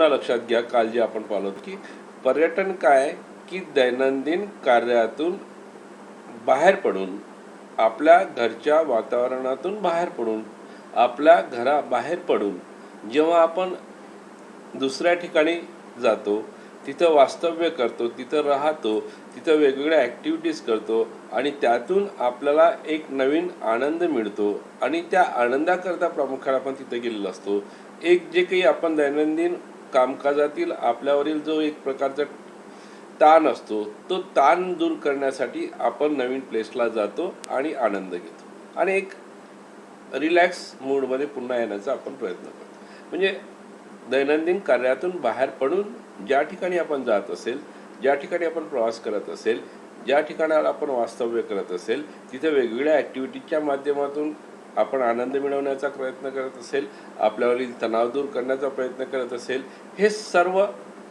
पुन्हा लक्षात घ्या, काल जे आपण पाहिलं की पर्यटन काय की दैनंदिन कार्यातून बाहेर पडून, आपल्या घरच्या वातावरणातून बाहेर पडून, आपल्या घराबाहेर पडून जेव्हा आपण दुसऱ्या ठिकाणी जातो, तिथं वास्तव्य करतो, तिथं राहतो, तिथं वेगवेगळ्या ॲक्टिव्हिटीज करतो आणि त्यातून आपल्याला एक नवीन आनंद मिळतो आणि त्या आनंदाकरता प्रामुख्याने आपण तिथे गेलेलो असतो. एक जे काही आपण दैनंदिन कामकाजातील आपल्यावरील जो एक प्रकारचा ताण असतो, तो ताण दूर करण्यासाठी आपण नवीन प्लेसला जातो आणि आनंद घेतो आणि एक रिलॅक्स मूडमध्ये पुन्हा येण्याचा आपण प्रयत्न करतो. म्हणजे दैनंदिन कार्यातून बाहेर पडून ज्या ठिकाणी आपण जात असेल, ज्या ठिकाणी आपण प्रवास करत असेल, ज्या ठिकाणाला आपण वास्तव्य करत असेल, तिथे वेगवेगळ्या ॲक्टिव्हिटीजच्या माध्यमातून आपण आनंद मिळवण्याचा प्रयत्न करत असेल, आपल्यावरील तणाव दूर करण्याचा प्रयत्न करत असेल, हे सर्व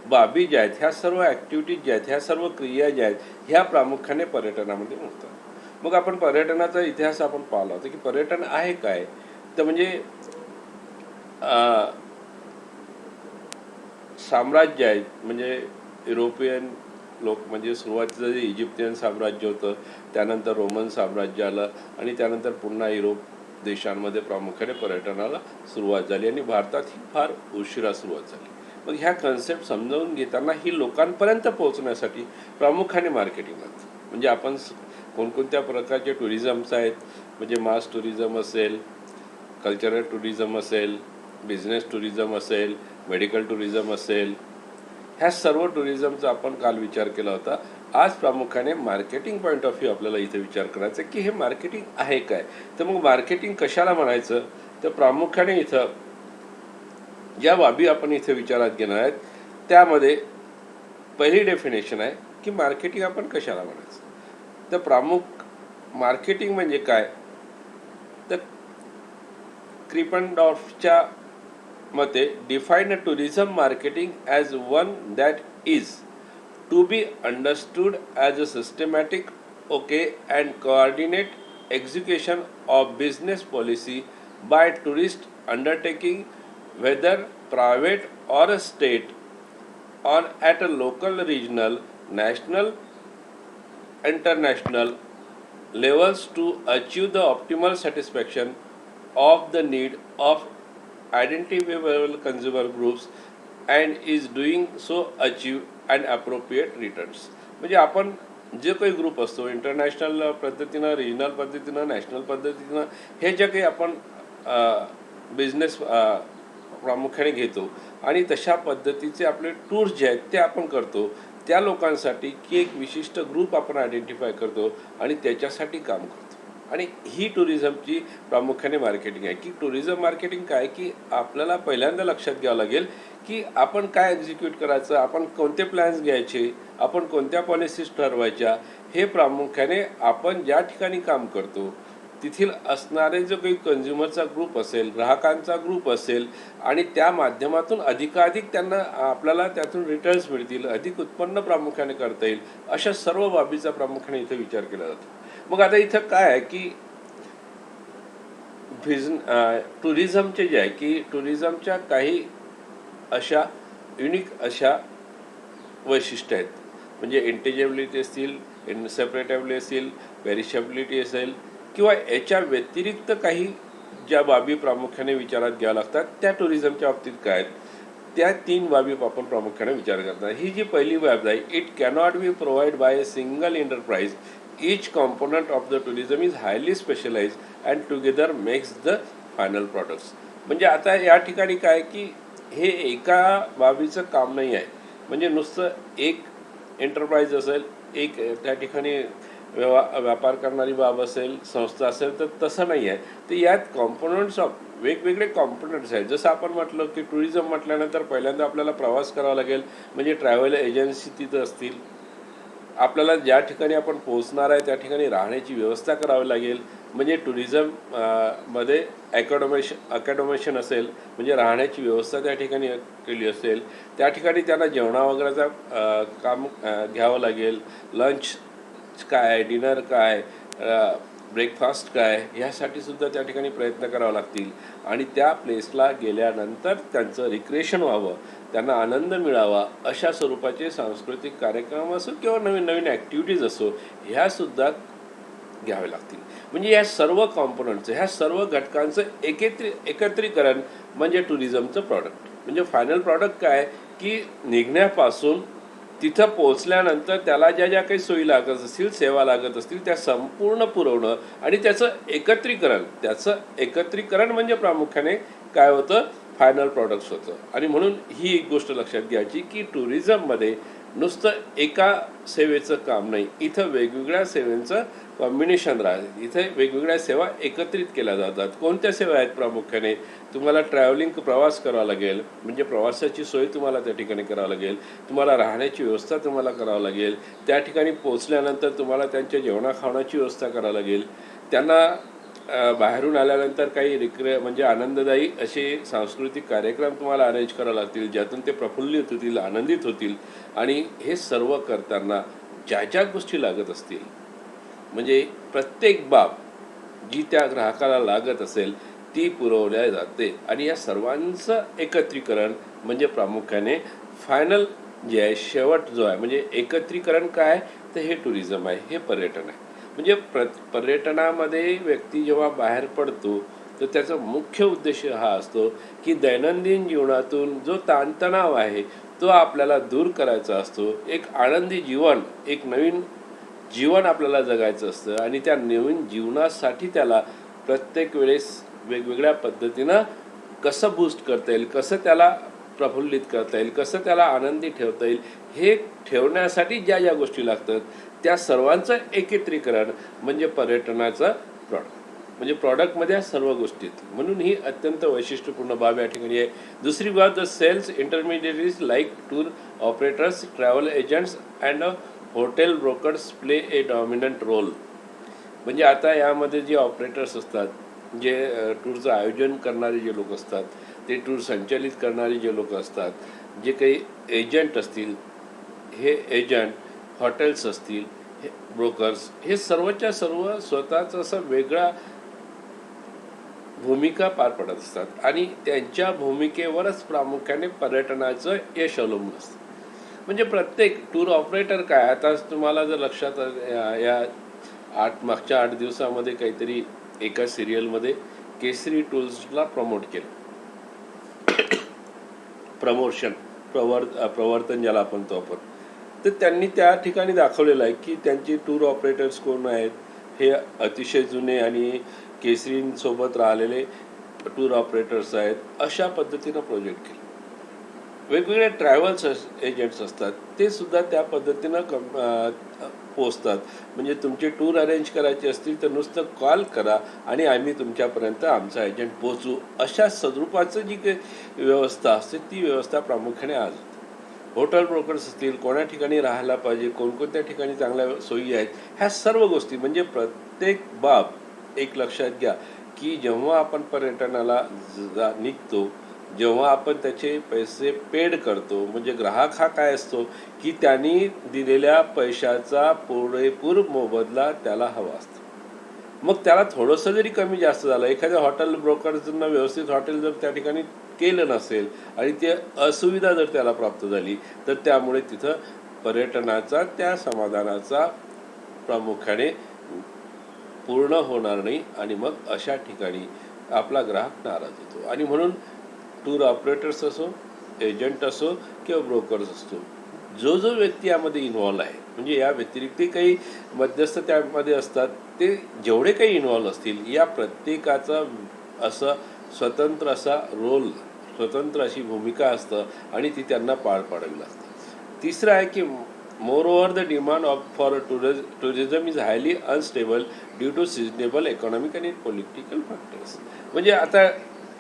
बाबी ज्या आहेत, ह्या सर्व ॲक्टिव्हिटीज ज्या आहेत, ह्या सर्व क्रिया ज्या आहेत, ह्या प्रामुख्याने पर्यटनामध्ये होतात. मग आपण पर्यटनाचा इतिहास आपण पाहिला होता की पर्यटन आहे काय, तर म्हणजे साम्राज्य आहेत, म्हणजे युरोपियन लोक, म्हणजे सुरुवातीचं जे इजिप्तियन साम्राज्य होतं, त्यानंतर रोमन साम्राज्य आलं आणि त्यानंतर पुन्हा युरोप देशांमध्ये प्रामुख्याने पर्यटनाला सुरुवात झाली आणि भारतात ही फार उशिरा सुरुवात झाली. मग ह्या कन्सेप्ट समजावून घेताना ही लोकांपर्यंत पोहोचण्यासाठी प्रामुख्याने मार्केटिंग लागतं. म्हणजे आपण कोणकोणत्या प्रकारचे टुरिझम्स आहेत, म्हणजे मास टुरिझम असेल, कल्चरल टुरिझम असेल, बिझनेस टुरिझम असेल, मेडिकल टुरिझम असेल, ह्या सर्व टुरिझमचा आपण काल विचार केला होता. आज प्रामुख्याने मार्केटिंग पॉईंट ऑफ व्ह्यू आपल्याला इथे विचार करायचा की हे मार्केटिंग आहे काय. तर मग मार्केटिंग कशाला म्हणायचं, तर प्रामुख्याने इथं ज्या बाबी आपण इथे विचारात घेणार आहेत त्यामध्ये पहिली डेफिनेशन आहे की मार्केटिंग आपण कशाला म्हणायचं. तर मार्केटिंग म्हणजे काय, तर क्रिपनडॉर्फच्या मते define tourism marketing as one that is to be understood as a systematic okay and coordinate execution of business policy by tourist undertaking whether private or a state on at a local, regional, national, international levels to achieve the optimal satisfaction of the need of identifiable consumer groups and is doing so achieve an appropriate returns. म्हणजे आपण जे काही group असतो, international पद्धतीनं, regional पद्धतीनं, national पद्धतीनं, हे जे काही आपण बिझनेस प्रामुख्याने घेतो आणि तशा पद्धतीचे आपले टूर्स जे आहेत ते आपण करतो त्या लोकांसाठी की एक विशिष्ट ग्रुप आपण आयडेंटिफाय करतो आणि त्याच्यासाठी काम करतो. आणि ही टुरिझमची प्रामुख्याने मार्केटिंग आहे. की टुरिझम मार्केटिंग काय, की आपल्याला पहिल्यांदा लक्षात घ्यावं लागेल की आपण काय एक्झिक्यूट करायचं, आपण कोणते प्लॅन्स घ्यायचे, आपण कोणत्या पॉलिसीज ठरवायच्या, हे प्रामुख्याने आपण ज्या ठिकाणी काम करतो तिथील असणारे जो काही कन्झ्युमरचा ग्रुप असेल, ग्राहकांचा ग्रुप असेल आणि त्या माध्यमातून अधिकाधिक त्यांना आपल्याला त्यातून रिटर्न्स मिळतील, अधिक उत्पन्न प्रामुख्याने करता येईल, अशा सर्व बाबीचा प्रामुख्याने इथे विचार केला जातो. मग आता इथं काय आहे की टुरिझमचे जे आहे की टुरिझमच्या काही अशा युनिक अशा वैशिष्ट्य आहेत, म्हणजे इंटेजेबिलिटी असतील, इनसेपरेटेबिलिटी असेल, पेरिशेबिलिटी असेल किंवा याच्या व्यतिरिक्त काही ज्या बाबी प्रामुख्याने विचारात घ्याव्या लागतात त्या टुरिझमच्या बाबतीत काय आहेत, त्या 3 बाबी आपण प्रामुख्याने विचार करतात. ही जी पहिली बाब आहे, it cannot be provide by a single enterprise. Each component of the tourism is highly specialise and together makes the final products. म्हणजे आता या ठिकाणी काय की हे एका बाबीचं काम नाही आहे. म्हणजे नुसतं एक एंटरप्राइज असेल, एक त्या ठिकाणी व्यापार करणारी बाब असेल, संस्था असेल, तर तसं नाही आहे. तर यात कॉम्पोनंट्स ऑफ वेगवेगळे कॉम्पोनंट्स आहेत. जसं आपण म्हटलं की टुरिझम म्हटल्यानंतर पहिल्यांदा आपल्याला प्रवास करावा लागेल, म्हणजे ट्रॅव्हल एजन्सी तिथं असतील, आपल्याला ज्या ठिकाणी आपण पोहोचणार आहे त्या ठिकाणी राहण्याची व्यवस्था करावी लागेल, म्हणजे टुरिझम मध्ये अकॅडोमेशन असेल, म्हणजे राहण्याची व्यवस्था त्या ठिकाणी केली असेल, त्या ठिकाणी त्यांना जेवणा वगैरेचा काम घ्यावं लागेल, लंच काय, डिनर काय, ब्रेकफास्ट काय, ह्यासाठी सुद्धा त्या ठिकाणी प्रयत्न करावे लागतील. आणि त्या प्लेसला गेल्यानंतर त्यांचं रिक्रिएशन व्हावं, त्यांना आनंद मिळावा, अशा स्वरूपाचे सांस्कृतिक कार्यक्रम असो किंवा नवीन नवीन ॲक्टिव्हिटीज असो, ह्यासुद्धा घ्यावे लागतील. म्हणजे या सर्व कॉम्पोनंटचं, ह्या सर्व घटकांचं एकत्रीकरण म्हणजे टुरिझमचं प्रॉडक्ट. म्हणजे फायनल प्रॉडक्ट काय, की निघण्यापासून तिथं पोहोचल्यानंतर त्याला ज्या ज्या काही सोयी लागत असतील, सेवा लागत असतील, त्या संपूर्ण पुरवणं आणि त्याचं एकत्रीकरण म्हणजे प्रामुख्याने काय होतं, फायनल प्रॉडक्ट्स होतं. आणि म्हणून ही एक गोष्ट लक्षात घ्यायची की टुरिझममध्ये नुसतं एका सेवेचं काम नाही, इथं वेगवेगळ्या सेवांचं कॉम्बिनेशन राहते. इथे वेगवेगळ्या सेवा एकत्रित केल्या जातात. कोणत्या सेवा आहेत? प्रामुख्याने तुम्हाला प्रवास करावा लागेल, म्हणजे प्रवासाची सोय तुम्हाला त्या ठिकाणी करावं लागेल, तुम्हाला राहण्याची व्यवस्था तुम्हाला करावं लागेल, त्या ठिकाणी पोचल्यानंतर तुम्हाला त्यांच्या जेवणाखावणाची व्यवस्था करावी लागेल, त्यांना बाहेरून आल्यानंतर काही म्हणजे आनंददायी असे सांस्कृतिक कार्यक्रम तुम्हाला अरेंज करावे लागतील, ज्यातून ते प्रफुल्लित होतील, आनंदित होतील. आणि हे सर्व करताना ज्या ज्या गोष्टी लागत असतील, म्हणजे प्रत्येक बाब जी त्या ग्राहकाला लागत असेल ती पुरवल्या जाते. आणि या सर्वांचं एकत्रीकरण म्हणजे प्रामुख्याने फायनल जे आहे, शेवट जो आहे, म्हणजे एकत्रीकरण काय, तर हे टुरिझम आहे, हे पर्यटन आहे. म्हणजे पर्यटनामध्ये व्यक्ती जेव्हा बाहेर पडतो तर त्याचा मुख्य उद्देश हा असतो की दैनंदिन जीवनातून जो ताणतणाव आहे तो आपल्याला दूर करायचा असतो. एक आनंदी जीवन, एक नवीन जीवन आपल्याला जगायचं असतं. आणि त्या नवीन जीवनासाठी त्याला प्रत्येक वेळेस वेगवेगळ्या पद्धतीनं कसं बूस्ट करता येईल, कसं त्याला प्रफुल्लित करता येईल, कसं त्याला आनंदी ठेवता येईल, हे ठेवण्यासाठी ज्या ज्या गोष्टी लागतात त्या सर्वांचं एकत्रीकरण म्हणजे पर्यटनाचा प्रॉडक्ट. म्हणजे प्रॉडक्टमध्ये या सर्व गोष्टी आहेत. म्हणून ही अत्यंत वैशिष्ट्यपूर्ण बाब या ठिकाणी आहे. दुसरी बाब, the sales intermediaries like tour operators, travel agents and hotel brokers play a dominant role. म्हणजे आता यामध्ये जे ऑपरेटर्स असतात, जे टूरचं आयोजन करणारे जे लोक असतात, ते टूर संचालित करणारे जे लोक असतात, जे काही एजंट असतील, हे एजंट, हॉटेल्स असतील, हे ब्रोकर्स, हे सर्वच्या सर्व स्वतःचं असं वेगळा भूमिका पार पडत असतात. आणि त्यांच्या भूमिकेवरच प्रामुख्याने पर्यटनाचं यश अवलंबून असतं. म्हणजे प्रत्येक टूर ऑपरेटर काय, आता तुम्हाला जर लक्षात या मागच्या 8 दिवसामध्ये काहीतरी एका सिरियलमध्ये केसरी टूर्सला प्रमोट केलं, प्रवर्तन ज्याला आपण तो आपण, तर त्यांनी त्या ठिकाणी दाखवलेलं आहे की त्यांचे टूर ऑपरेटर्स कोण आहेत. हे अतिशय जुने आणि केसरींसोबत राहिलेले टूर ऑपरेटर्स आहेत. अशा पद्धतीनं प्रोजेक्ट केलं. वेगवेगळे ट्रॅव्हल्स एजंट्स असतात, ते सुद्धा त्या पद्धतीनं पोचतात. म्हणजे तुमचे टूर अरेंज करायचे असतील तर नुसतं कॉल करा आणि आम्ही तुमच्यापर्यंत आमचा एजंट पोचू, अशा स्वरूपाचं जी काही व्यवस्था असते ती व्यवस्था प्रामुख्याने आज होते. हॉटेल ब्रोकर्स असतील, कोणा ठिकाणी राहायला पाहिजे, कोणकोणत्या ठिकाणी चांगल्या सोयी आहेत, ह्या सर्व गोष्टी. म्हणजे प्रत्येक बाब एक लक्षात घ्या की जेव्हा आपण पर्यटनाला निघतो, जेव्हा आपण त्याचे पैसे पेड करतो, म्हणजे ग्राहक हा काय असतो की त्यांनी दिलेल्या पैशाचा पुरेपूर मोबदला त्याला हवा असतो. मग त्याला थोडंसं जरी कमी जास्त झालं, एखाद्या हॉटेल ब्रोकरनं व्यवस्थित हॉटेल जर त्या ठिकाणी केलं नसेल आणि ते असुविधा जर त्याला प्राप्त झाली, तर त्यामुळे तिथं पर्यटनाचा, त्या समाधानाचा प्रामुख्याने पूर्ण होणार नाही. आणि मग अशा ठिकाणी आपला ग्राहक नाराज होतो. आणि म्हणून टूर ऑपरेटर्स असो, एजंट असो किंवा ब्रोकर्स असतो, जो जो व्यक्ती यामध्ये इन्व्हॉल्व आहे, म्हणजे या व्यतिरिक्त काही मध्यस्थ त्यामध्ये असतात, ते जेवढे काही इन्व्हॉल्व असतील, या प्रत्येकाचा असं स्वतंत्र असा रोल, स्वतंत्र अशी भूमिका असतं आणि ती त्यांना पार पाडावी लागते. तिसरं आहे की more the demand for tourism is highly unstable due to seasonable economic आणि पॉलिटिकल फॅक्टर्स. म्हणजे आता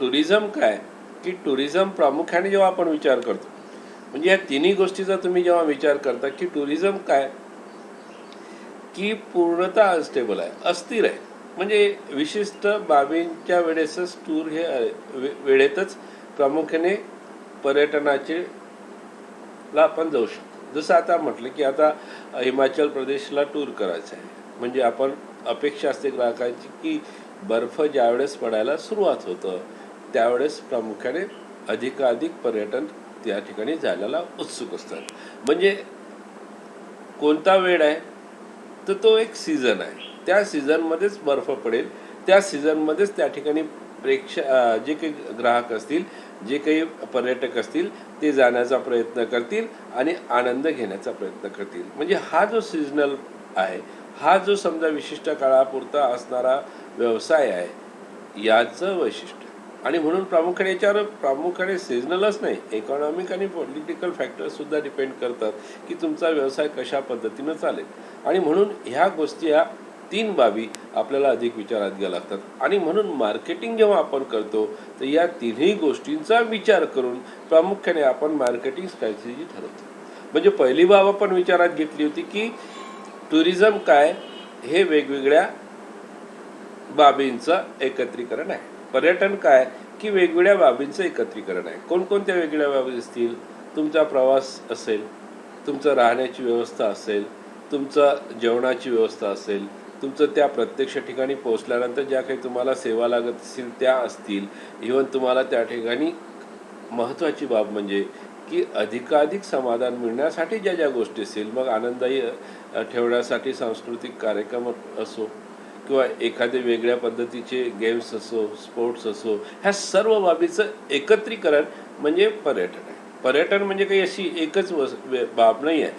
टुरिझम काय, की टुरिझम प्रामुख्याने जेव्हा आपण विचार करतो, म्हणजे या तिन्ही गोष्टीचा तुम्ही जेव्हा विचार करता की टुरिझम काय, की पूर्णतः अनस्टेबल आहे, अस्थिर आहे. म्हणजे विशिष्ट बाबींच्या वेळेसच टूर हे वेळेतच प्रामुख्याने पर्यटनाचे ला आपण जाऊ शकतो. जसं आता म्हटलं की आता हिमाचल प्रदेशला टूर करायचं आहे, म्हणजे आपण अपेक्षा असते ग्राहकांची की बर्फ ज्यावेळेस पडायला सुरुवात होतं त्यावेळेस प्रामुख्याने अधिकाधिक पर्यटन त्या ठिकाणी जायला उत्सुक असतात. म्हणजे कोणता वेळ आहे तर तो एक सीझन आहे. त्या सीझनमध्येच बर्फ पडेल, त्या सीझनमध्येच त्या ठिकाणी जे काही ग्राहक असतील, जे काही पर्यटक असतील ते जाण्याचा प्रयत्न करतील आणि आनंद घेण्याचा प्रयत्न करतील. म्हणजे हा जो सीझनल आहे, हा जो समजा विशिष्ट काळापुरता असणारा व्यवसाय आहे याचं वैशिष्ट्य. आणि म्हणून प्रामुख्याने सीझनलच नाही, इकॉनॉमिक आणि पॉलिटिकल फॅक्टर्स सुद्धा डिपेंड करतात की तुमचा व्यवसाय कशा पद्धतीनं चालेल. आणि म्हणून ह्या गोष्टी या 3 बाबी आपल्याला अधिक विचारात घ्याव्या लागतात. आणि म्हणून मार्केटिंग जेव्हा आपण करतो तर या तिन्ही गोष्टींचा विचार करून प्रामुख्याने आपण मार्केटिंग स्ट्रॅटेजी ठरवतो. म्हणजे पहिली बाब आपण विचारात घेतली होती की टुरिझम काय हे वेगवेगळ्या बाबींचं एकत्रीकरण आहे. पर्यटन काय की वेगवेगळ्या बाबींचं एकत्रीकरण आहे. कोणकोणत्या वेगवेगळ्या बाबी असतील? तुमचा प्रवास असेल, तुमचं राहण्याची व्यवस्था असेल, तुमचं जेवणाची व्यवस्था असेल, तुमचं त्या प्रत्यक्ष ठिकाणी पोहोचल्यानंतर ज्या काही तुम्हाला सेवा लागत असतील त्या असतील. इव्हन तुम्हाला त्या ठिकाणी महत्त्वाची बाब म्हणजे की अधिकाधिक समाधान मिळण्यासाठी ज्या ज्या गोष्टी असतील, मग आनंददायी ठेवण्यासाठी सांस्कृतिक कार्यक्रम असो किंवा एखादे वेगळ्या पद्धतीचे गेम्स असो, स्पोर्ट्स असो, ह्या सर्व बाबीचं एकत्रीकरण म्हणजे पर्यटन आहे. पर्यटन म्हणजे काही अशी एकच बाब नाही आहे.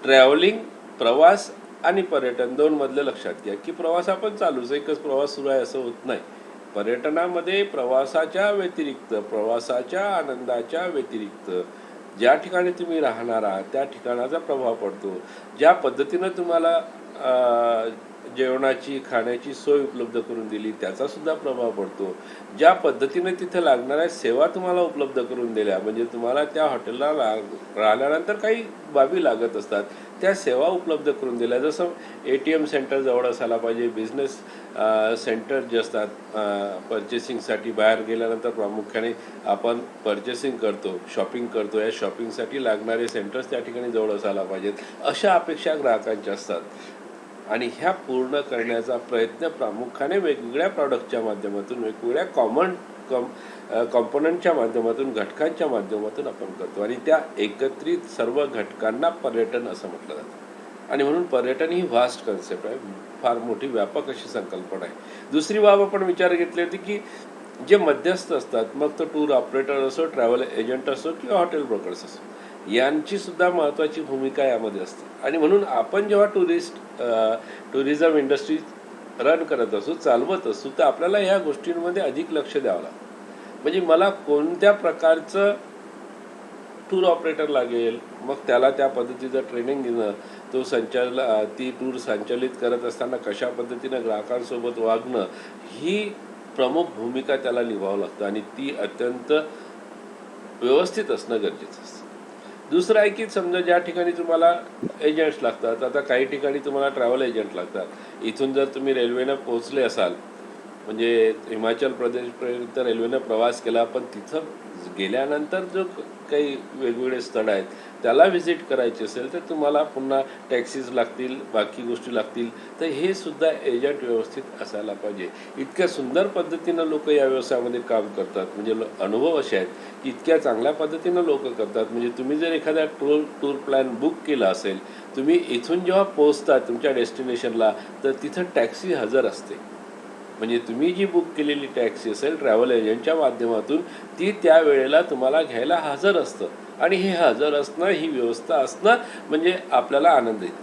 ट्रॅव्हलिंग, प्रवास आणि पर्यटन 2 मधलं लक्षात घ्या की प्रवास आपण चालूच, एकच प्रवास सुरू आहे असं होत नाही. पर्यटनामध्ये प्रवासाच्या व्यतिरिक्त, प्रवासाच्या आनंदाच्या व्यतिरिक्त ज्या ठिकाणी तुम्ही राहणार आहात त्या ठिकाणाचा प्रभाव पडतो. ज्या पद्धतीनं तुम्हाला जेवणाची खाण्याची सोय उपलब्ध करून दिली त्याचा सुद्धा प्रभाव पडतो. ज्या पद्धतीने तिथे लागणाऱ्या सेवा तुम्हाला उपलब्ध करून दिल्या, म्हणजे तुम्हाला त्या हॉटेलला राहिल्यानंतर काही बाबी लागत असतात त्या सेवा उपलब्ध करून दिल्या. जसं ATM सेंटर जवळ असायला पाहिजे, बिझनेस सेंटर जे असतात पर्चेसिंगसाठी बाहेर गेल्यानंतर प्रामुख्याने आपण पर्चेसिंग करतो, शॉपिंग करतो, या शॉपिंगसाठी लागणारे सेंटर्स त्या ठिकाणी जवळ असायला पाहिजेत. अशा अपेक्षा ग्राहकांच्या असतात. आणि ह्या पूर्ण करण्याचा प्रयत्न प्रामुख्याने वेगवेगळ्या प्रॉडक्टच्या माध्यमातून, वेगवेगळ्या कॉम्पोनंटच्या माध्यमातून, घटकांच्या माध्यमातून आपण करतो. आणि त्या एकत्रित सर्व घटकांना पर्यटन असं म्हटलं जातं. आणि म्हणून पर्यटन ही व्हास्ट कन्सेप्ट आहे, फार मोठी व्यापक अशी संकल्पना आहे. दुसरी बाब आपण विचार घेतली होती की जे मध्यस्थ असतात, मग तो टूर ऑपरेटर असो, ट्रॅव्हल एजंट असो किंवा हॉटेल ब्रोकर्स असो, यांची सुद्धा महत्त्वाची भूमिका यामध्ये असते. आणि म्हणून आपण जेव्हा टुरिझम इंडस्ट्री रन करत असू, चालवत असू, तर आपल्याला ह्या गोष्टींमध्ये अधिक लक्ष द्यावं लागतं. म्हणजे मला कोणत्या प्रकारचं टूर ऑपरेटर लागेल, मग त्याला त्या पद्धतीचं ट्रेनिंग देणं, तो ती टूर संचालित करत असताना कशा पद्धतीनं ग्राहकांसोबत वागणं, ही प्रमुख भूमिका त्याला निभावावं लागतं आणि ती अत्यंत व्यवस्थित असणं गरजेचं असतं. दुसरं आहे की समजा ज्या ठिकाणी तुम्हाला एजंट्स लागतात, आता काही ठिकाणी तुम्हाला ट्रॅव्हल एजंट लागतात. इथून जर तुम्ही रेल्वेनं पोहोचले असाल, म्हणजे हिमाचल प्रदेशपर्यंत रेल्वेनं प्रवास केला, पण तिथं गेल्यानंतर जो काही वेगवेगळे स्थळ आहेत त्याला व्हिजिट करायची असेल तर तुम्हाला पुन्हा टॅक्सीज लागतील, बाकी गोष्टी लागतील. तर हे सुद्धा एजंट व्यवस्थित असायला पाहिजे. इतक्या सुंदर पद्धतीनं लोक या व्यवसायामध्ये काम करतात, म्हणजे अनुभव असे आहेत की इतक्या चांगल्या पद्धतीनं लोक करतात. म्हणजे तुम्ही जर एखादा टूर प्लॅन बुक केला असेल, तुम्ही इथून जेव्हा पोहोचता तुमच्या डेस्टिनेशनला तर तिथं टॅक्सी हजर असते. म्हणजे तुम्ही जी बुक केलेली टॅक्सी असेल ट्रॅव्हल एजंटच्या माध्यमातून, ती त्या वेळेला तुम्हाला घ्यायला हजर असतं. आणि हे हजर असणं, ही व्यवस्था असणं म्हणजे आपल्याला आनंद येतो.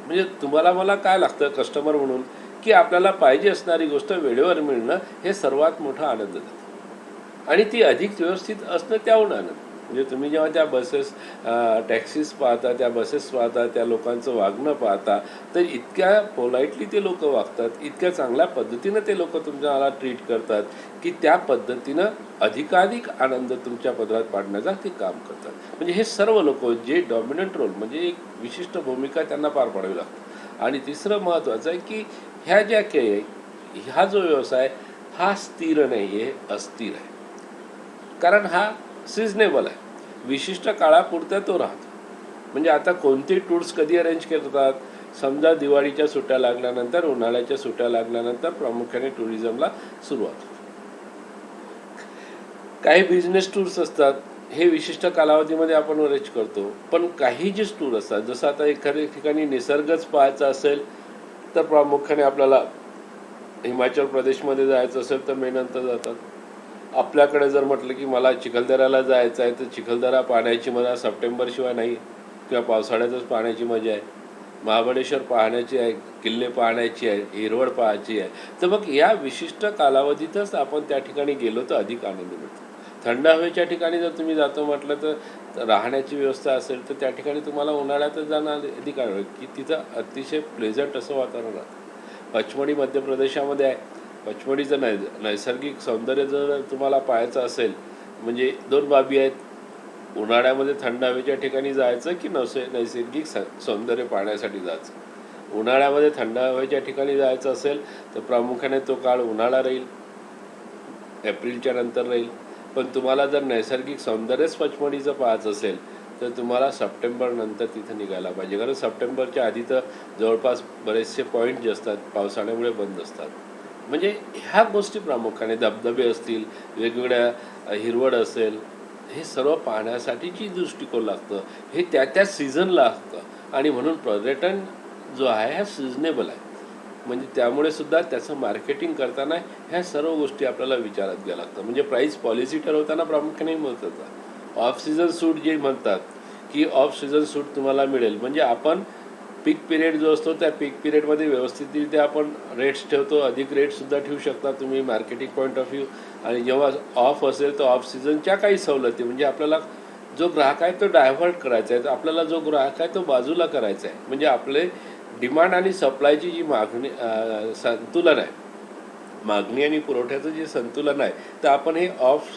म्हणजे तुम्हाला मला काय लागतं कस्टमर म्हणून की आपल्याला पाहिजे असणारी गोष्ट वेळेवर मिळणं हे सर्वात मोठा आनंद देतं. आणि ती अधिक व्यवस्थित असणं त्याहून आनंद. म्हणजे तुम्ही जेव्हा त्या टॅक्सीज पाहता, त्या बसेस पाहता, त्या लोकांचं वागणं पाहता, तर इतक्या पोलाइटली ते लोक वागतात, इतक्या चांगल्या पद्धतीनं ते लोक तुम्हाला ट्रीट करतात की त्या पद्धतीनं अधिकाधिक आनंद तुमच्या पदरात पाडण्याचा ते काम करतात. म्हणजे हे सर्व लोक जे डॉमिनंट रोल, म्हणजे एक विशिष्ट भूमिका त्यांना पार पाडावी लागते. आणि तिसरं महत्त्वाचं आहे की हा जो व्यवसाय हा स्थिर नाही आहे, अस्थिर आहे. कारण हा सिजनेबल आहे, विशिष्ट काळापुरता तो राहतो. म्हणजे आता कोणते टूर्स कधी अरेंज करतात, समजा दिवाळीच्या सुट्ट्या लागल्यानंतर, उन्हाळ्याच्या सुट्ट्या लागल्यानंतर प्रामुख्याने टुरिझमला सुरुवात होते. काही बिझनेस टूर्स असतात, हे विशिष्ट कालावधीमध्ये आपण अरेंज करतो. पण काही जे टूर असतात, जसं आता एखाद्या ठिकाणी निसर्गच पाहायचा असेल तर प्रामुख्याने आपल्याला हिमाचल प्रदेशमध्ये जायचं असेल तर मे नंतर जातात. आपल्याकडे जर म्हटलं की मला चिखलदऱ्याला जायचं आहे, तर चिखलदरा पाहण्याची मजा सप्टेंबरशिवाय नाही, किंवा पावसाळ्यातच पाहण्याची मजा आहे. महाबळेश्वर पाहण्याची आहे, किल्ले पाहण्याची आहे, हिरवळ पाहायची आहे. तर मग या विशिष्ट कालावधीतच आपण त्या ठिकाणी गेलो तर अधिक आनंद मिळतो. थंड हवेच्या ठिकाणी जर तुम्ही जातो म्हटलं तर राहण्याची व्यवस्था असेल तर त्या ठिकाणी तुम्हाला उन्हाळ्यातच जाणं अधिक आवडेल, की तिथं अतिशय प्लेझंट असं वातावरण राहतं. पचमढी मध्य प्रदेशामध्ये आहे. पचमढीचं नैसर्गिक सौंदर्य जर तुम्हाला पाहायचं असेल, म्हणजे दोन बाबी आहेत. उन्हाळ्यामध्ये थंड हवेच्या ठिकाणी जायचं की नैसर्गिक सौंदर्य पाहण्यासाठी जायचं. उन्हाळ्यामध्ये थंड हवेच्या ठिकाणी जायचं असेल तर प्रामुख्याने तो काळ उन्हाळा राहील, एप्रिलच्या नंतर राहील. पण तुम्हाला जर नैसर्गिक सौंदर्यच पचमढीचं पाहायचं असेल तर तुम्हाला सप्टेंबर नंतर तिथं निघायला पाहिजे, कारण सप्टेंबरच्या आधी तर जवळपास बरेचसे पॉईंट जे असतात पावसाळ्यामुळे बंद असतात. म्हणजे ह्या गोष्टी प्रामुख्याने धबधबे असतील, वेगवेगळ्या हिरवळ असेल, हे सर्व पाहण्यासाठीची दृष्टिकोन लागतं. हे त्या त्या सीझनला असतं आणि म्हणून पर्यटन जो आहे हा सिजनेबल आहे. म्हणजे त्यामुळे सुद्धा त्याचं मार्केटिंग करताना ह्या सर्व गोष्टी आपल्याला विचारात घ्यायला लागतं. म्हणजे प्राईस पॉलिसी ठरवताना प्रामुख्याने महत्त्वाचं. ऑफ सीझन सूट जे म्हणतात की ऑफ सीझन सूट तुम्हाला मिळेल, म्हणजे आपण पीक पिरियड जो असतो त्या पीक पिरियडमध्ये व्यवस्थितरित्या आपण रेट्स ठेवतो. अधिक रेटसुद्धा ठेवू शकता तुम्ही मार्केटिंग पॉईंट ऑफ व्ह्यू. आणि जेव्हा ऑफ असेल तर ऑफ सीझनच्या काही सवलती, म्हणजे आपल्याला जो ग्राहक आहे तो डायव्हर्ट करायचा आहे, तर आपल्याला जो ग्राहक आहे तो बाजूला करायचा आहे. म्हणजे आपले डिमांड आणि सप्लायची जी मागणी संतुलन आहे, मागणी आणि पुरवठ्याचं जे संतुलन आहे, तर आपण हे ऑफ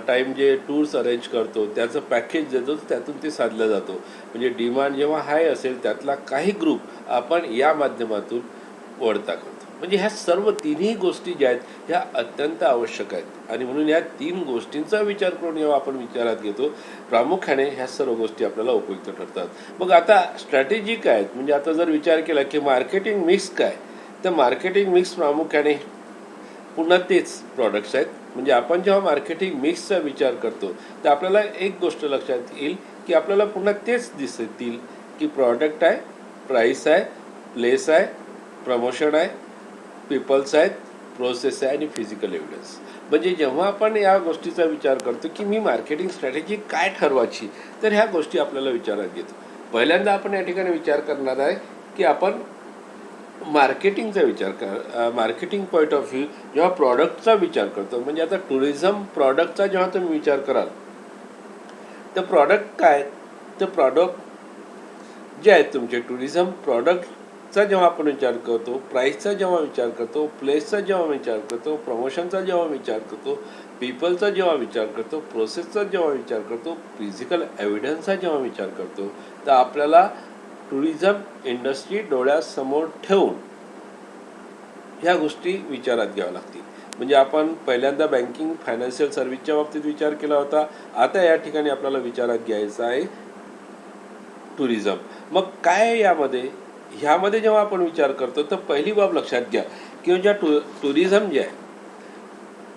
टाईम जे टूर्स अरेंज करतो त्याचं पॅकेज देतो, त्यातून ते साधलं जातो. म्हणजे डिमांड जेव्हा हाय असेल त्यातला काही ग्रुप आपण या माध्यमातून वळता करतो. म्हणजे ह्या सर्व तिन्ही गोष्टी ज्या आहेत ह्या अत्यंत आवश्यक आहेत आणि म्हणून या तीन गोष्टींचा विचार करून जेव्हा आपण विचारात घेतो प्रामुख्याने ह्या सर्व गोष्टी आपल्याला उपयुक्त ठरतात. मग आता स्ट्रॅटेजी काय आहेत, म्हणजे आता जर विचार केला की मार्केटिंग मिक्स काय, तर मार्केटिंग मिक्स प्रामुख्याने पुन्हा तेच प्रॉडक्ट्स आहेत. म्हणजे आपण जेव्हा मार्केटिंग मिक्सचा विचार करतो तर आपल्याला एक गोष्ट लक्षात येईल की आपल्याला पुन्हा तेच दिसतील की प्रॉडक्ट आहे, प्राईस आहे, प्लेस आहे, प्रमोशन आहे, पीपल्स आहेत, प्रोसेस आहे आणि फिजिकल एव्हिडन्स. म्हणजे जेव्हा आपण या गोष्टीचा विचार करतो की मी मार्केटिंग स्ट्रॅटेजी काय ठरवायची, तर ह्या गोष्टी आपल्याला विचारात घेतो. पहिल्यांदा आपण या ठिकाणी विचार करणार आहे की आपण मार्केटिंगचा विचार मार्केटिंग पॉईंट ऑफ व्ह्यू जेव्हा प्रॉडक्टचा विचार करतो, म्हणजे आता टुरिझम प्रॉडक्टचा जेव्हा तुम्ही विचार कराल तर प्रॉडक्ट काय, तर प्रॉडक्ट जे आहेत तुमचे टुरिझम प्रॉडक्टचा जेव्हा आपण विचार करतो, प्राईसचा जेव्हा विचार करतो, प्लेसचा जेव्हा विचार करतो, प्रमोशनचा जेव्हा विचार करतो, पीपलचा जेव्हा विचार करतो, प्रोसेसचा जेव्हा विचार करतो, फिजिकल एव्हिडन्सचा जेव्हा विचार करतो, तर आपल्याला टुरिझम इंडस्ट्री डोळ्यासमोर ठेवून ह्या गोष्टी विचारात घ्याव्या लागतील. म्हणजे आपण पहिल्यांदा बँकिंग फायनान्शियल सर्व्हिसच्या बाबतीत विचार केला होता, आता या ठिकाणी आपल्याला विचारात घ्यायचा आहे टुरिझम. मग काय ह्यामध्ये जेव्हा आपण विचार करतो तर पहिली बाब लक्षात घ्या की ज्या टुरिझम जे आहे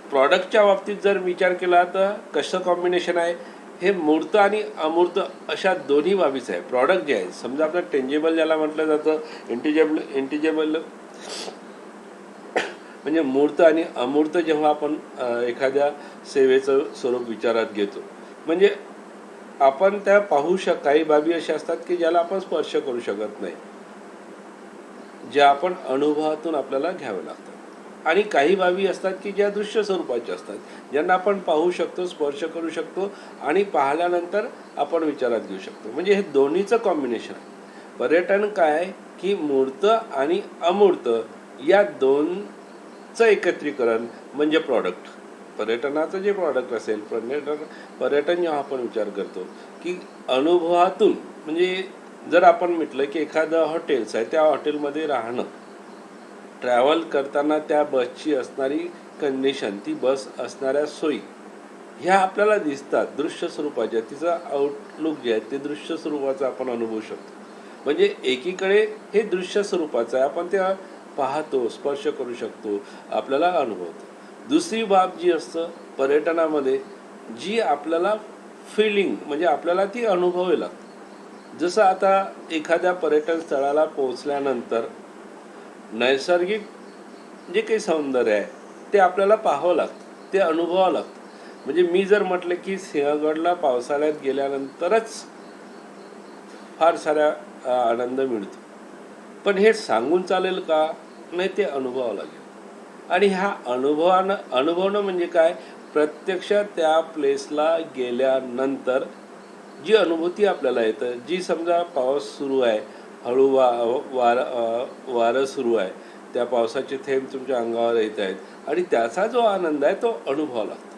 प्रॉडक्टच्या बाबतीत जर विचार केला तर कसं कॉम्बिनेशन आहे, हे मूर्त आणि अमूर्त अशा दोन्ही बाबीच आहे. प्रॉडक्ट जे आहे समजा आपलं टेंजेबल ज्याला म्हटलं जातं, इंटिजेबल म्हणजे मूर्त आणि अमूर्त जेव्हा आपण एखाद्या सेवेचं स्वरूप विचारात घेतो, म्हणजे आपण त्या काही बाबी अशा असतात की ज्याला आपण स्पर्श करू शकत नाही, ज्या आपण अनुभवातून आपल्याला घ्याव्या लागतात. आणि काही बाबी असतात की ज्या दृश्य स्वरूपाच्या असतात, ज्यांना आपण पाहू शकतो, स्पर्श करू शकतो आणि पाहिल्यानंतर आपण विचारात घेऊ शकतो. म्हणजे हे दोन्हीचं कॉम्बिनेशन आहे. पर्यटन काय की मूर्त आणि अमूर्त या दोनचं एकत्रीकरण म्हणजे प्रॉडक्ट. पर्यटनाचं जे प्रॉडक्ट असेल, पर्यटन जेव्हा आपण विचार करतो की अनुभवातून, म्हणजे जर आपण म्हटलं की एखादं हॉटेल्स आहे, त्या हॉटेलमध्ये राहणं, ट्रॅव्हल करताना त्या बसची असणारी कंडिशन, ती बस असणाऱ्या सोयी ह्या आपल्याला दिसतात दृश्य स्वरूपाच्या. तिचं आउटलुक जे आहे ते दृश्य स्वरूपाचा आपण अनुभवू शकतो. म्हणजे एकीकडे हे दृश्य स्वरूपाचं आहे, आपण ते पाहतो, स्पर्श करू शकतो, आपल्याला अनुभवतो. दुसरी बाब जी असतं पर्यटनामध्ये, जी आपल्याला फिलिंग म्हणजे आपल्याला ती अनुभवावी लागते. जसं आता एखाद्या पर्यटन स्थळाला पोहोचल्यानंतर नैसर्गिक जे काही सौंदर्य आहे ते आपल्याला पाहावं लागतं, ते अनुभवावं लागतं. म्हणजे मी जर म्हटलं की सिंहगडला पावसाळ्यात गेल्यानंतरच फार सारा आनंद मिळतो, पण हे सांगून चालेल का? नाही, ते अनुभवावं लागेल. आणि ह्या अनुभवणं म्हणजे काय? प्रत्यक्ष त्या प्लेसला गेल्यानंतर जी अनुभूती आपल्याला येतं, जी समजा पाऊस सुरू आहे, हळू वारं सुरू आहे, त्या पावसाचे थेंब तुमच्या अंगावर येत आहेत आणि त्याचा जो आनंद आहे तो अनुभवावा लागतो.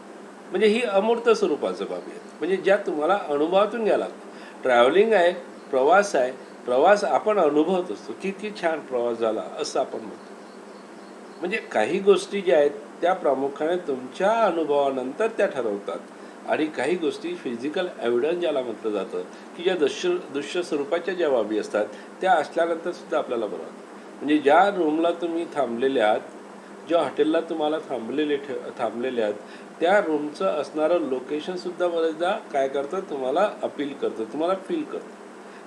म्हणजे ही अमूर्त स्वरूपाचं बाबी आहेत, म्हणजे ज्या तुम्हाला अनुभवातून घ्यायला लागतं. ट्रॅव्हलिंग आहे, प्रवास आहे, प्रवास आपण अनुभवत असतो, किती छान प्रवास झाला असं आपण म्हणतो. म्हणजे काही गोष्टी ज्या आहेत त्या प्रामुख्याने तुमच्या अनुभवानंतर त्या ठरवतात आणि काही गोष्टी फिजिकल एव्हिडन्स ज्याला म्हटलं जातं, की ज्या दृश्य स्वरूपाच्या ज्या बाबी असतात त्या असल्यानंतर सुद्धा आपल्याला बरं वाटतं. म्हणजे ज्या रूमला तुम्ही थांबलेले आहात, ज्या हॉटेलला तुम्हाला थांबलेले आहात, त्या रूमचं असणारं लोकेशनसुद्धा बरेचदा काय करतं, तुम्हाला अपील करतं, तुम्हाला फील करतं.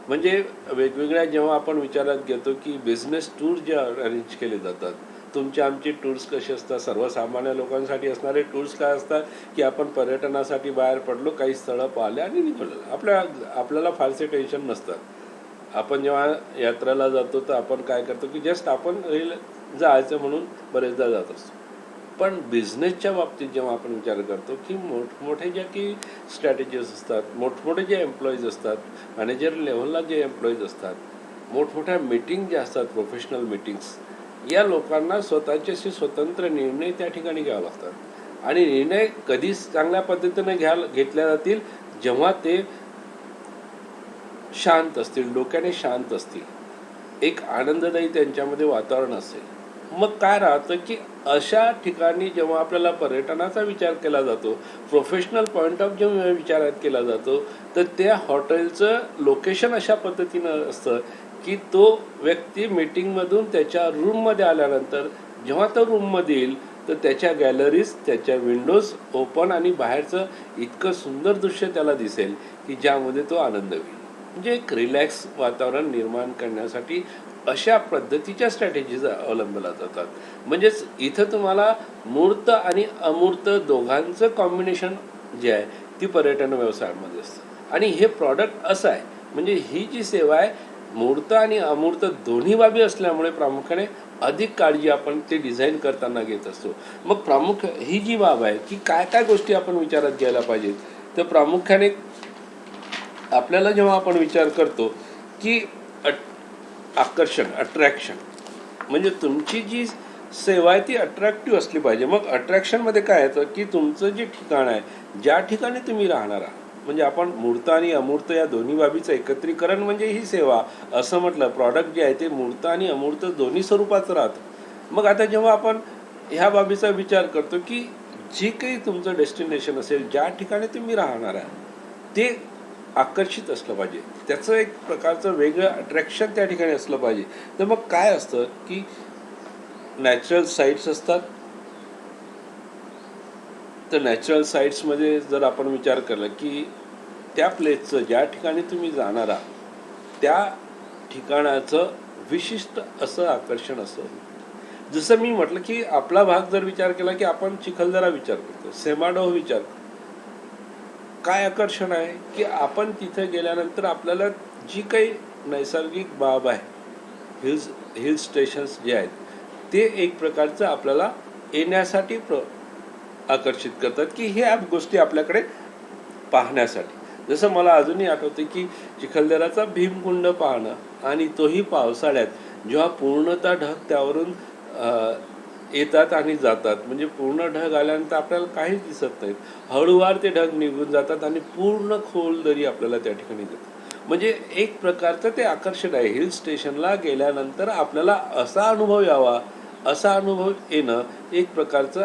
म्हणजे वेगवेगळ्या जेव्हा आपण विचारात घेतो की बिझनेस टूर जे अरेंज केले जातात, तुमचे आमचे टूर्स कसे असतात, सर्वसामान्य लोकांसाठी असणारे टूर्स काय असतात की आपण पर्यटनासाठी बाहेर पडलो, काही स्थळं पाहिले आणि निघालो. आपल्याला फारसे टेन्शन नसतात. आपण जेव्हा यात्रेला जातो तर आपण काय करतो की जस्ट आपण जायचं म्हणून बरेचदा जात असतो. पण बिझनेसच्या बाबतीत जेव्हा आपण विचार करतो की मोठमोठे ज्या की स्ट्रॅटेजीज असतात, मोठमोठे जे एम्प्लॉईज असतात, मॅनेजर लेव्हलला जे एम्प्लॉईज असतात, मोठमोठ्या मीटिंग ज्या असतात, प्रोफेशनल मीटिंग्स, या लोकांना स्वतःचे असे स्वतंत्र निर्णय त्या ठिकाणी घ्यावे लागतात. आणि निर्णय कधीच चांगल्या पद्धतीने घेतल्या जातील जेव्हा ते शांत असतील, डोक्याने शांत असतील, एक आनंददायी त्यांच्यामध्ये वातावरण असेल. मग काय राहतं की अशा ठिकाणी जेव्हा आपल्याला पर्यटनाचा विचार केला जातो, प्रोफेशनल पॉईंट ऑफ व्ह्यू विचारात केला जातो, तर त्या हॉटेलचं लोकेशन अशा पद्धतीनं असतं की तो व्यक्ती मीटिंगमधून त्याच्या रूममध्ये आल्यानंतर जेव्हा तो रूममध्ये येईल तर त्याच्या गॅलरीज, त्याच्या विंडोज ओपन आणि बाहेरचं इतकं सुंदर दृश्य त्याला दिसेल की ज्यामध्ये तो आनंद होईल. म्हणजे एक रिलॅक्स वातावरण निर्माण करण्यासाठी अशा पद्धतीच्या स्ट्रॅटेजीज अवलंबल्या जातात. म्हणजेच इथं तुम्हाला मूर्त आणि अमूर्त दोघांचं कॉम्बिनेशन जे आहे ती पर्यटन व्यवसायामध्ये असतं. आणि हे प्रॉडक्ट असं आहे, म्हणजे ही जी सेवा आहे मूर्त आणि अमूर्त दोन्ही बाबी असल्यामुळे प्रामुख्याने अधिक काळजी आपण ते डिझाईन करताना घेत असतो. मग ही जी बाब आहे की काय काय गोष्टी आपण विचारात घ्यायला पाहिजेत, तर प्रामुख्याने आपल्याला जेव्हा आपण विचार करतो की आकर्षण, अट्रॅक्शन, म्हणजे तुमची जी सेवा आहे ती अट्रॅक्टिव्ह असली पाहिजे. मग अट्रॅक्शनमध्ये काय येतं की तुमचं जे ठिकाण आहे, ज्या ठिकाणी तुम्ही राहणार आहात, म्हणजे आपण मूर्त आणि अमूर्त या दोन्ही बाबीचं एकत्रीकरण म्हणजे ही सेवा असं म्हटलं. प्रॉडक्ट जे आहे ते मूर्त आणि अमूर्त दोन्ही स्वरूपाचं राहतं. मग आता जेव्हा आपण ह्या बाबीचा विचार करतो की जे काही तुमचं डेस्टिनेशन असेल, ज्या ठिकाणी तुम्ही राहणार आहात, ते आकर्षित असलं पाहिजे, त्याचं एक प्रकारचं वेगळं अट्रॅक्शन त्या ठिकाणी असलं पाहिजे. तर मग काय असतं की नॅचरल साईट्स असतात. तर नॅचरल साईट्समध्ये जर आपण विचार केला की त्या प्लेसचं, ज्या ठिकाणी तुम्ही जाणार आहात त्या ठिकाणाचं विशिष्ट असं आकर्षण असं. जसं मी म्हटलं की आपला भाग जर विचार केला की आपण चिखलदरा विचार करतो, सेमाडोह विचार करतो. काय आकर्षण आहे की आपण तिथे गेल्यानंतर आपल्याला जी काही नैसर्गिक बाब आहे, हिल स्टेशन्स जे आहेत ते एक प्रकारचं आपल्याला येण्यासाठी आकर्षित करतात की ह्या गोष्टी आपल्याकडे पाहण्यासाठी. जसं मला अजूनही आठवते की चिखलदराचा भीमकुंड पाहणं आणि तोही पावसाळ्यात जेव्हा पूर्णतः ढग त्यावरून येतात आणि जातात, म्हणजे पूर्ण ढग आल्यानंतर आपल्याला काहीच दिसत नाहीत, हळूवार ते ढग निघून जातात आणि पूर्ण खोल दरी आपल्याला त्या ठिकाणी देतात. म्हणजे एक प्रकारचं ते आकर्षण आहे. हिल स्टेशनला गेल्यानंतर आपल्याला असा अनुभव यावा, असा अनुभव येणं एक प्रकारचं